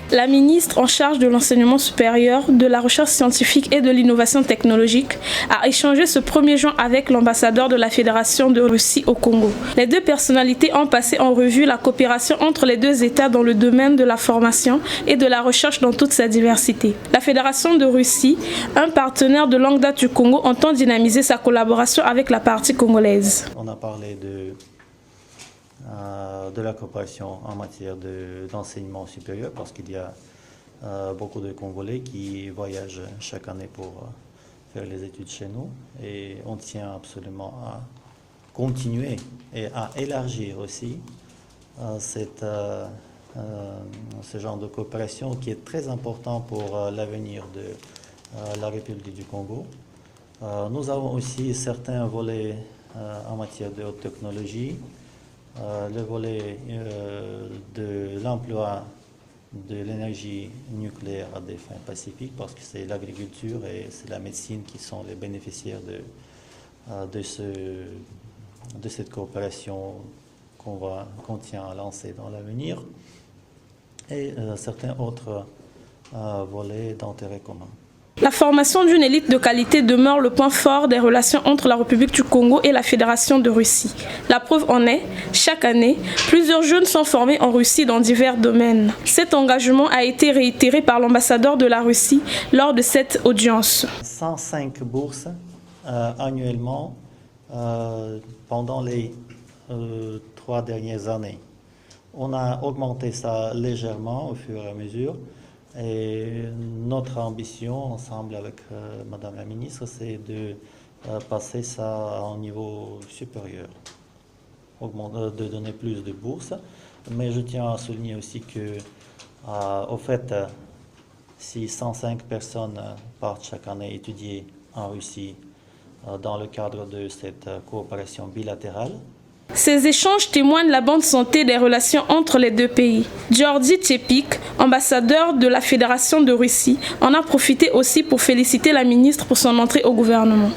La ministre en charge de l'enseignement supérieur, de la recherche scientifique et de l'innovation technologique a échangé ce 1er juin avec l'ambassadeur de la Fédération de Russie au Congo. Les deux personnalités ont passé en revue la coopération entre les deux États dans le domaine de la formation et de la recherche dans toute sa diversité. La Fédération de Russie, un partenaire de longue date du Congo, entend dynamiser sa collaboration avec la partie congolaise. On a parlé de la coopération en matière d'enseignement supérieur parce qu'il y a beaucoup de Congolais qui voyagent chaque année pour faire les études chez nous et on tient absolument à continuer et à élargir aussi ce genre de coopération qui est très important pour l'avenir de la République du Congo. Nous avons aussi certains volets en matière de haute technologie. Le volet de l'emploi de l'énergie nucléaire à des fins pacifiques parce que c'est l'agriculture et c'est la médecine qui sont les bénéficiaires de cette coopération qu'on tient à lancer dans l'avenir et certains autres volets d'intérêt commun. La formation d'une élite de qualité demeure le point fort des relations entre la République du Congo et la Fédération de Russie. La preuve en est, chaque année, plusieurs jeunes sont formés en Russie dans divers domaines. Cet engagement a été réitéré par l'ambassadeur de la Russie lors de cette audience. 105 bourses annuellement pendant les 3 dernières années. On a augmenté ça légèrement au fur et à mesure. Et notre ambition, ensemble avec Madame la Ministre, c'est de passer ça à un niveau supérieur, de donner plus de bourses. Mais je tiens à souligner aussi que, au fait, si 105 personnes partent chaque année étudier en Russie dans le cadre de cette coopération bilatérale, ces échanges témoignent de la bonne santé des relations entre les deux pays. Georgi Tchepik, ambassadeur de la Fédération de Russie, en a profité aussi pour féliciter la ministre pour son entrée au gouvernement.